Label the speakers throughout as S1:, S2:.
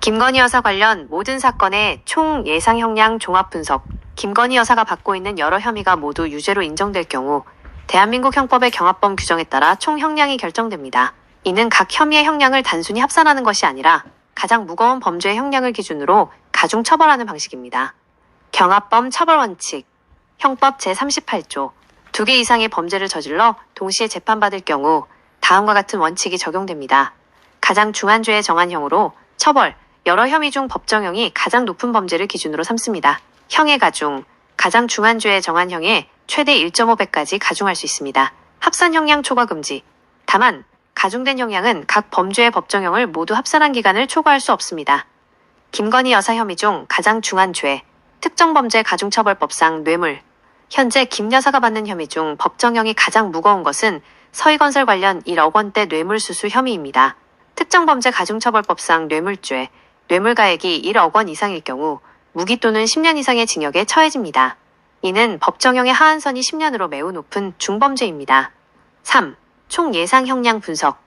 S1: 김건희 여사 관련 모든 사건의 총 예상 형량 종합 분석. 김건희 여사가 받고 있는 여러 혐의가 모두 유죄로 인정될 경우 대한민국 형법의 경합범 규정에 따라 총 형량이 결정됩니다. 이는 각 혐의의 형량을 단순히 합산하는 것이 아니라 가장 무거운 범죄의 형량을 기준으로 가중 처벌하는 방식입니다. 경합범 처벌 원칙. 형법 제38조. 2개 이상의 범죄를 저질러 동시에 재판받을 경우 다음과 같은 원칙이 적용됩니다. 가장 중한 죄의 정한형으로 처벌, 여러 혐의 중 법정형이 가장 높은 범죄를 기준으로 삼습니다. 형의 가중, 가장 중한 죄의 정한형에 최대 1.5배까지 가중할 수 있습니다. 합산 형량 초과 금지. 다만 가중된 형량은 각 범죄의 법정형을 모두 합산한 기간을 초과할 수 없습니다. 김건희 여사 혐의 중 가장 중한 죄, 특정범죄 가중처벌법상 뇌물. 현재 김 여사가 받는 혐의 중 법정형이 가장 무거운 것은 서희건설 관련 1억 원대 뇌물수수 혐의입니다. 특정범죄 가중처벌법상 뇌물죄, 뇌물가액이 1억 원 이상일 경우 무기 또는 10년 이상의 징역에 처해집니다. 이는 법정형의 하한선이 10년으로 매우 높은 중범죄입니다. 3. 총 예상 형량 분석.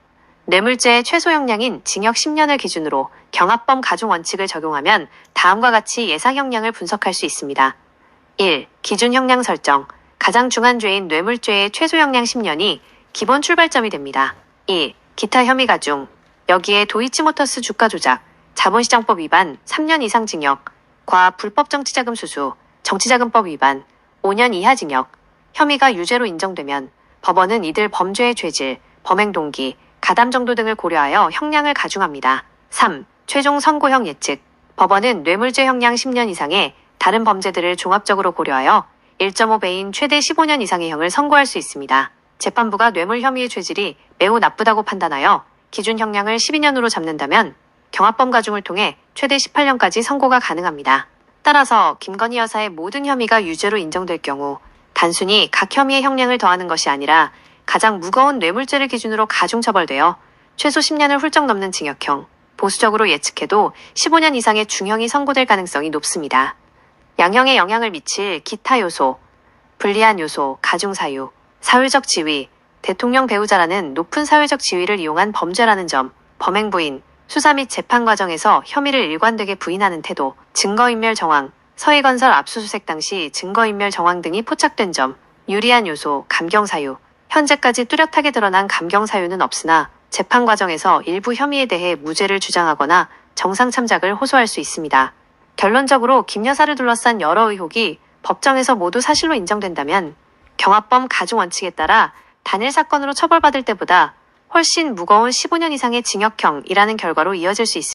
S1: 뇌물죄의 최소 형량인 징역 10년을 기준으로 경합범 가중 원칙을 적용하면 다음과 같이 예상 형량을 분석할 수 있습니다. 1. 기준 형량 설정. 가장 중한 죄인 뇌물죄의 최소 형량 10년이 기본 출발점이 됩니다. 2. 기타 혐의 가중. 여기에 도이치모터스 주가 조작, 자본시장법 위반 3년 이상 징역, 과 불법 정치자금 수수, 정치자금법 위반 5년 이하 징역, 혐의가 유죄로 인정되면 법원은 이들 범죄의 죄질, 범행 동기, 가담 정도 등을 고려하여 형량을 가중합니다. 3. 최종 선고형 예측. 법원은 뇌물죄 형량 10년 이상의 다른 범죄들을 종합적으로 고려하여 1.5배인 최대 15년 이상의 형을 선고할 수 있습니다. 재판부가 뇌물 혐의의 죄질이 매우 나쁘다고 판단하여 기준 형량을 12년으로 잡는다면 경합범 가중을 통해 최대 18년까지 선고가 가능합니다. 따라서 김건희 여사의 모든 혐의가 유죄로 인정될 경우 단순히 각 혐의의 형량을 더하는 것이 아니라 가장 무거운 뇌물죄를 기준으로 가중 처벌되어 최소 10년을 훌쩍 넘는 징역형, 보수적으로 예측해도 15년 이상의 중형이 선고될 가능성이 높습니다. 양형에 영향을 미칠 기타 요소, 불리한 요소, 가중 사유, 사회적 지위, 대통령 배우자라는 높은 사회적 지위를 이용한 범죄라는 점, 범행 부인, 수사 및 재판 과정에서 혐의를 일관되게 부인하는 태도, 증거인멸 정황, 서희건설 압수수색 당시 증거인멸 정황 등이 포착된 점, 유리한 요소, 감경 사유. 현재까지 뚜렷하게 드러난 감경 사유는 없으나 재판 과정에서 일부 혐의에 대해 무죄를 주장하거나 정상 참작을 호소할 수 있습니다. 결론적으로 김 여사를 둘러싼 여러 의혹이 법정에서 모두 사실로 인정된다면 경합범 가중 원칙에 따라 단일 사건으로 처벌받을 때보다 훨씬 무거운 15년 이상의 징역형이라는 결과로 이어질 수 있습니다.